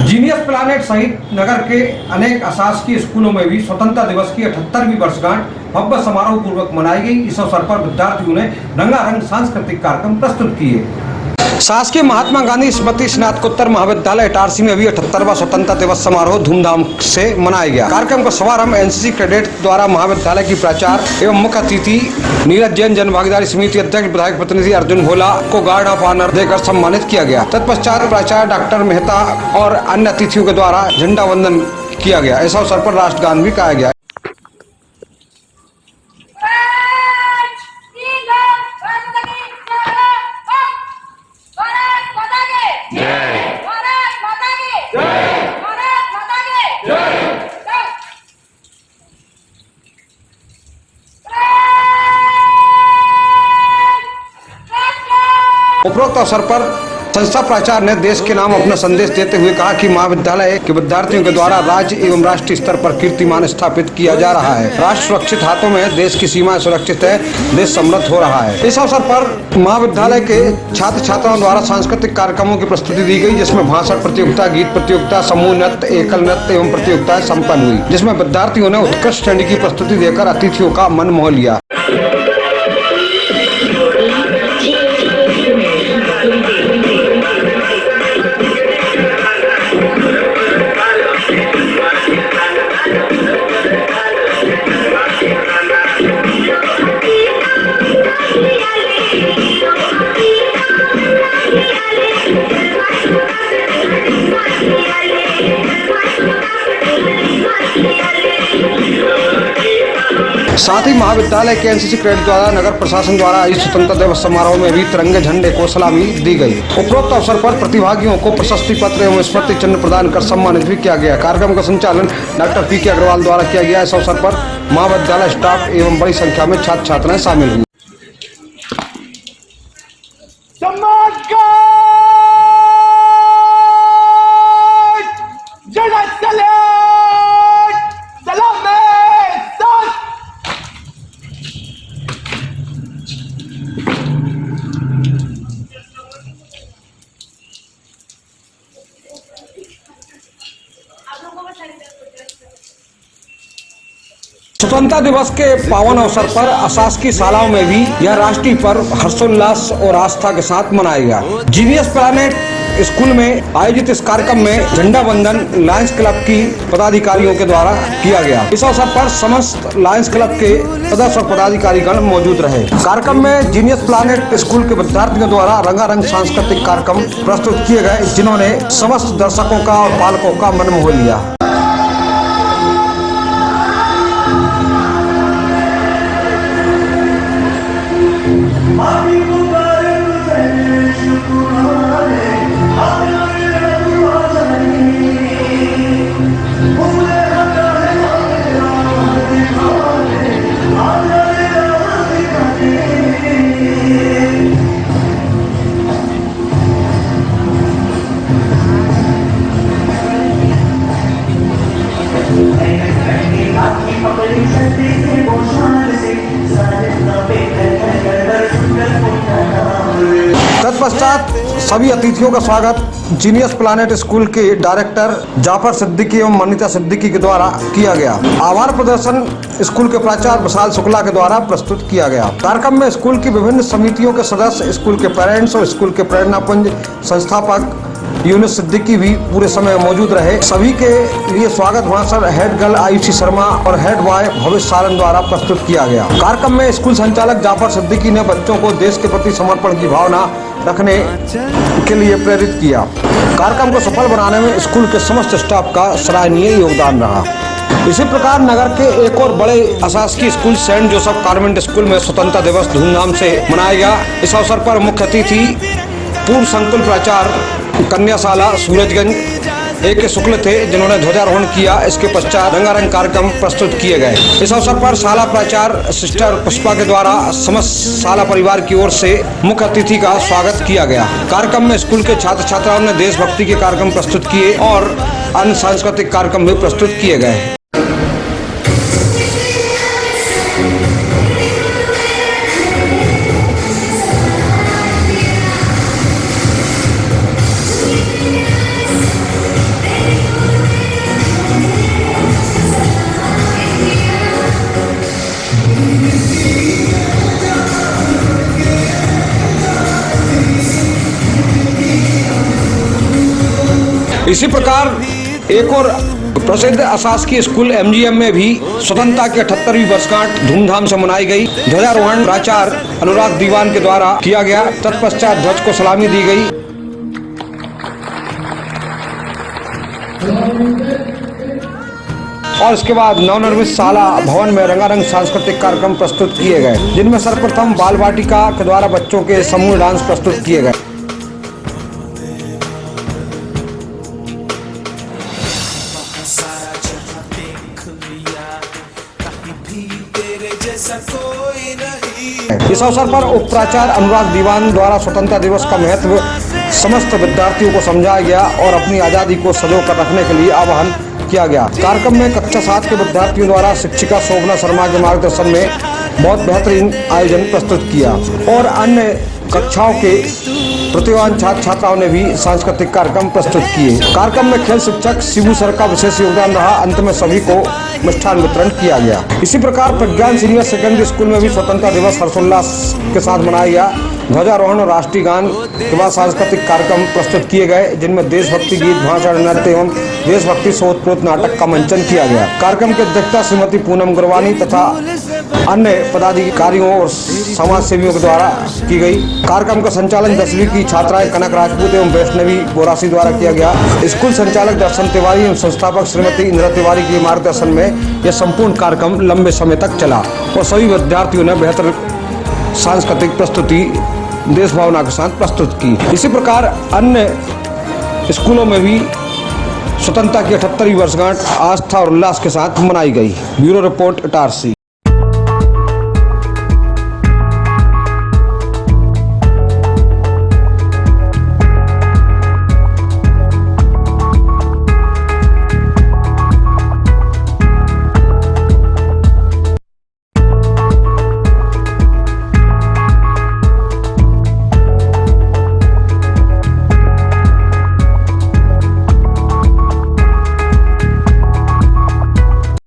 Genius planet सहित नगर के अनेक अशासकीय स्कूलों में भी स्वतंत्रता दिवस की 78वीं वर्षगांठ भव्य समारोह पूर्वक मनाई गई। इस अवसर पर विद्यार्थियों ने रंगारंग सांस्कृतिक कार्यक्रम प्रस्तुत किए। शासकीय महात्मा गांधी स्मृति स्नातकोत्तर महाविद्यालय इटारसी में भी 78वां स्वतंत्रता दिवस समारोह धूमधाम से मनाया गया। कार्यक्रम का शुभारंभ एनसीसी कैडेट द्वारा महाविद्यालय की प्राचार्य एवं मुख्य अतिथि नीरज जैन, जन भागीदारी समिति अध्यक्ष विधायक प्रतिनिधि अर्जुन भोला को गार्ड ऑफ ऑनर देकर सम्मानित किया गया। तत्पश्चात प्राचार्य डॉक्टर मेहता और अन्य अतिथियों के द्वारा झंडा वंदन किया गया। इस अवसर पर राष्ट्रगान भी गाया गया। उपरोक्त अवसर पर संस्था प्राचार्य ने देश के नाम अपना संदेश देते हुए कहा कि महाविद्यालय के विद्यार्थियों के द्वारा राज्य एवं राष्ट्रीय स्तर पर कीर्तिमान स्थापित किया जा रहा है। राष्ट्र सुरक्षित हाथों में, देश की सीमाएं सुरक्षित है, देश समृद्ध हो रहा है। इस अवसर पर महाविद्यालय के छात्र छात्राओं द्वारा सांस्कृतिक कार्यक्रमों की प्रस्तुति दी गई, जिसमें भाषण प्रतियोगिता, गीत प्रतियोगिता, समूह नृत्य, एकल नृत्य एवं प्रतियोगिताएं सम्पन्न हुई, जिसमें विद्यार्थियों ने उत्कृष्ट श्रेणी की प्रस्तुति देकर अतिथियों का मन मोह लिया। साथ ही महाविद्यालय के एनसीसी कैडेट द्वारा नगर प्रशासन द्वारा इस स्वतंत्रता दिवस समारोह में भी तिरंगे झंडे को सलामी दी गई। उपरोक्त अवसर पर प्रतिभागियों को प्रशस्ति पत्र एवं स्मृति चिन्ह प्रदान कर सम्मानित भी किया गया। कार्यक्रम का संचालन डॉक्टर पीके अग्रवाल द्वारा किया गया। इस अवसर पर महाविद्यालय स्टाफ एवं बड़ी संख्या में छात्र छात्राएं शामिल हुई। स्वतंत्रता दिवस के पावन अवसर पर अशासकीय शालाओं में भी यह राष्ट्रीय पर्व हर्षोल्लास और आस्था के साथ मनाया गया। जीनियस प्लानेट स्कूल में आयोजित इस कार्यक्रम में झंडा वंदन लायंस क्लब की पदाधिकारियों के द्वारा किया गया। इस अवसर पर समस्त लायंस क्लब के सदस्य और पदाधिकारीगण मौजूद रहे। कार्यक्रम में जीनियस प्लानेट स्कूल के विद्यार्थियों द्वारा रंगारंग सांस्कृतिक कार्यक्रम प्रस्तुत किए गए, जिन्होंने समस्त दर्शकों का और पालकों का मन मोह लिया। तत्पश्चात सभी अतिथियों का स्वागत जीनियस प्लानेट स्कूल के डायरेक्टर जाफर सिद्दीकी एवं मनीता सिद्दीकी के द्वारा किया गया। आभार प्रदर्शन स्कूल के प्राचार्य विशाल शुक्ला के द्वारा प्रस्तुत किया गया। कार्यक्रम में स्कूल की विभिन्न समितियों के सदस्य, स्कूल के पेरेंट्स और स्कूल के प्रेरणापुंज संस्थापक यूनुस सिद्दीकी भी पूरे समय मौजूद रहे। सभी के लिए स्वागत भाषण हेड गर्ल आयुषी शर्मा और हेड बॉय भविष्य सारन द्वारा प्रस्तुत किया गया। कार्यक्रम में स्कूल संचालक जाफर सिद्दीकी ने बच्चों को देश के प्रति समर्पण की भावना रखने के लिए प्रेरित किया। कार्यक्रम को सफल बनाने में स्कूल के समस्त स्टाफ का सराहनीय योगदान रहा। इसी प्रकार नगर के एक और बड़े अशासकीय school Saint Joseph convent school में स्वतंत्रता दिवस धूमधाम से मनाया गया। इस अवसर पर मुख्य अतिथि पूर्व संकुल प्राचार्य कन्याशाला सूरजगंज ए.के. शुक्ल थे, जिन्होंने ध्वजारोहण किया। इसके पश्चात रंगारंग कार्यक्रम प्रस्तुत किए गए। इस अवसर पर शाला प्राचार्य सिस्टर पुष्पा के द्वारा समस्त शाला परिवार की ओर से मुख्य अतिथि का स्वागत किया गया। कार्यक्रम में स्कूल के छात्र छात्राओं ने देशभक्ति के कार्यक्रम प्रस्तुत किए और अन्य सांस्कृतिक कार्यक्रम भी प्रस्तुत किए गए। इसी प्रकार एक और प्रसिद्ध अशासकीय स्कूल MGM में भी स्वतंत्रता की 78वीं वर्षगांठ धूमधाम से मनाई गई। ध्वजारोहण प्राचार्य अनुराग दीवान के द्वारा किया गया। तत्पश्चात ध्वज को सलामी दी गई। और इसके बाद नवनिर्मित शाला भवन में रंगारंग सांस्कृतिक कार्यक्रम प्रस्तुत किए गए, जिनमें सर्वप्रथम बाल वाटिका के द्वारा बच्चों के समूह डांस प्रस्तुत किए गए। इस अवसर पर उप प्राचार्य अनुराग दीवान द्वारा स्वतंत्रता दिवस का महत्व समस्त विद्यार्थियों को समझाया गया और अपनी आज़ादी को सजो कर रखने के लिए आह्वान किया गया। कार्यक्रम में कक्षा 7 के विद्यार्थियों द्वारा शिक्षिका शोभना शर्मा के मार्गदर्शन में बहुत बेहतरीन आयोजन प्रस्तुत किया और अन्य कक्षाओं के प्रतिभावान छात्र छात्राओं ने भी सांस्कृतिक कार्यक्रम प्रस्तुत किए। कार्यक्रम में खेल शिक्षक शिबू सर का विशेष योगदान रहा। अंत में सभी को मिष्ठान वितरण किया गया। इसी प्रकार प्रज्ञान सीनियर सेकेंडरी स्कूल में भी स्वतंत्रता दिवस हर्षोल्लास के साथ मनाया गया। ध्वजारोहण और राष्ट्रीय गान के बाद सांस्कृतिक कार्यक्रम प्रस्तुत किए गए, जिनमें देशभक्ति गीत, भाषण, नृत्य एवं देशभक्ति से ओतप्रोत नाटक का मंचन किया गया। कार्यक्रम की अध्यक्षता श्रीमती पूनम गुरवानी तथा अन्य पदाधिकारियों और समाज सेवियों के द्वारा की गई। कार्यक्रम का संचालन 10वीं की छात्राएं कनक राजपूत एवं वैष्णवी बोरासी द्वारा किया गया। स्कूल संचालक दर्शन तिवारी एवं संस्थापक श्रीमती इंदिरा तिवारी के मार्गदर्शन में यह संपूर्ण कार्यक्रम लंबे समय तक चला और सभी विद्यार्थियों ने बेहतर सांस्कृतिक प्रस्तुति देश भावना के साथ प्रस्तुत की। इसी प्रकार अन्य स्कूलों में भी स्वतंत्रता की 78वीं वर्षगांठ आस्था और उल्लास के साथ मनाई गई। Bureau report Itarsi.